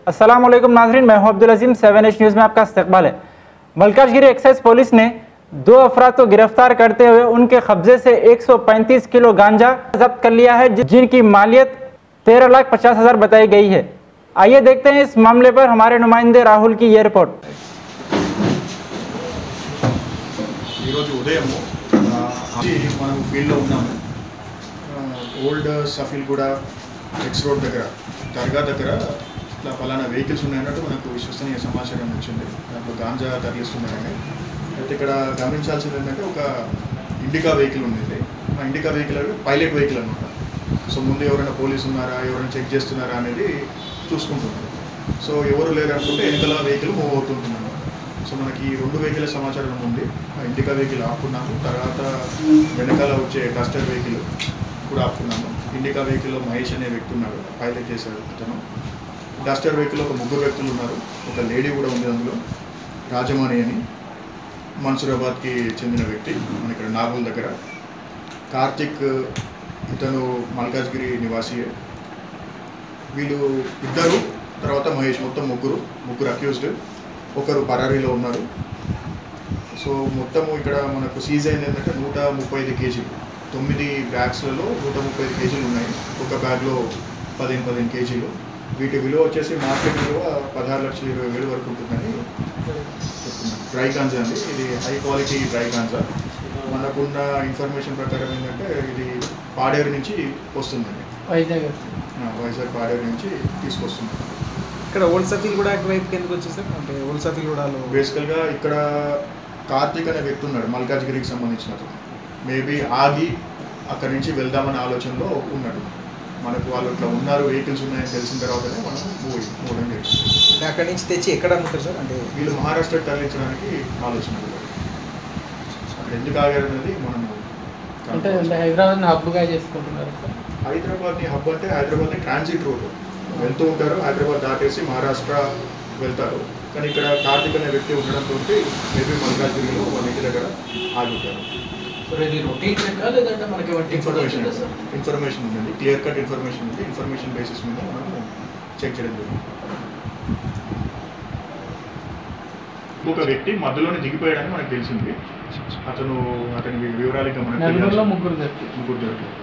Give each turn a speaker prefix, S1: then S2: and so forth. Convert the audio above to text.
S1: अस्सलामुअलैकुम नाज़रीन, मैं हूं अब्दुल अजीम। 7H न्यूज़ में आपका इस्तकबाल है। मलकाजगिरी एक्साइज पुलिस ने 2 अफराद को गिरफ्तार करते हुए उनके कब्जे से 135 किलो गांजा जब्त कर लिया है, जिनकी मालियत 13,50,000 बताई गई है। आइए देखते हैं इस मामले पर हमारे नुमाइंदे राहुल की ये report.
S2: Old Safilguda X road దగ్గర దర్గా దగ్గర ఇట్లా పలానా వెహికల్స్ ఉన్నాయన్నట్టు మనకు విశ్వసనీయ సమాచారం వచ్చింది. దాంట్లో గాంజా తరలిస్తున్నారని. అయితే ఇక్కడ గమనించాల్సింది ఏంటంటే ఒక ఇండికా వెహికల్ ఉంది. ఆ ఇండికా వెహికల్ పైలట్ వెహికల్ అనమాట. సో ముందు ఎవరైనా పోలీసు ఉన్నారా, ఎవరైనా చెక్ చేస్తున్నారా అనేది చూసుకుంటున్నారు. సో ఎవరు లేరనుకుంటే వెనకాల వెహికల్ మూవ్ అవుతుంటుంది అనమాట. సో మనకి 2 వెహికల్ సమాచారం ఉంది. ఆ ఇండికా వెహికల్ ఆపుకున్నాము. తర్వాత వెనకాల వచ్చే డస్టర్ వెహికల్ కూడా ఆపుకున్నాము. ఇండికా వెహికల్లో మహేష్ అనే వ్యక్తి ఉన్నాడు, పైలట్ చేశాడు అతను. డస్టర్ వెహికల్ ఒక 3 వ్యక్తులు ఉన్నారు, ఒక లేడీ కూడా ఉంది అందులో, రాజమాణి అని, మన్సూరాబాద్కి చెందిన వ్యక్తి, మన ఇక్కడ నాగోల్ దగ్గర. కార్తిక్ ఇతను మల్కాజ్గిరి నివాసియే. వీళ్ళు ఇద్దరు, తర్వాత మహేష్, మొత్తం ముగ్గురు అక్యూజ్డ్. ఒకరు పరారీలో ఉన్నారు. సో మొత్తము ఇక్కడ మనకు సీజ్ అయింది ఏంటంటే 135 కేజీలు, 9 బ్యాగ్స్లలో 135 కేజీలు ఉన్నాయి. ఒక బ్యాగ్లో 15 కేజీలు. వీటి విలువ వచ్చేసి మార్కెట్ విలువ 16,20,000 వరకు ఉంటుందని చెప్తున్నాను. డ్రై గాంజా అండి, ఇది హై క్వాలిటీ డ్రై గాంజా. మనకున్న ఇన్ఫర్మేషన్ ప్రకారం ఏంటంటే ఇది పాడేరు నుంచి వస్తుందండి, వైజాగ్ పాడేరు నుంచి తీసుకొస్తుంది.
S3: ఇక్కడ ఓల్డ్ సఫీల్గూడ వైపు ఎందుకు వచ్చేసారు అంటే ఓల్డ్ సఫీల్గూడలో
S2: బేసికల్గా ఇక్కడ కార్తిక్ అనే వ్యక్తి ఉన్నాడు, మల్కాజ్గిరికి సంబంధించిన అతను. మేబీ ఆగి అక్కడి నుంచి వెళ్దామనే ఆలోచనలో ఉన్నాడు. మనకు వాళ్ళు ఇట్లా ఉన్నారు, వెహికల్స్ ఉన్నాయని తెలిసిన తర్వాతనే మనం మూవడం జరిగింది.
S3: అక్కడి నుంచి తెచ్చి ఎక్కడ అమ్ముతారు సార్? అంటే
S2: వీళ్ళు మహారాష్ట్ర తరలించడానికి ఆలోచన అక్కడ ఎందుకు ఆగారు అనేది మనము
S4: అంటే హైదరాబాద్ని హబ్గా చేసుకుంటున్నారు సార్.
S2: హైదరాబాద్ని హబ్ అంటే హైదరాబాద్ని ట్రాన్సిట్ రోడ్ వెళ్తూ ఉంటారు, హైదరాబాద్ దాటేసి మహారాష్ట్ర వెళ్తారు. కానీ ఇక్కడ కార్తిక్ అనే వ్యక్తి ఉండడంతో మేబీ మల్కాజ్గిరిలో వాళ్ళ ఇంటి దగ్గర ఆగుతారు. ఇన్ఫర్మేషన్ ఉందండి, క్లియర్ కట్ ఇన్ఫర్మేషన్ ఉంది. ఇన్ఫర్మేషన్ బేసిస్ మీద మనము చెక్ చేయడం జరిగింది. ఇంకొక వ్యక్తి మధ్యలోనే దిగిపోయాడని మనకు తెలిసింది. అతని వివరాలు ఇంకా మనకు
S4: ముగ్గురు దొరికారు.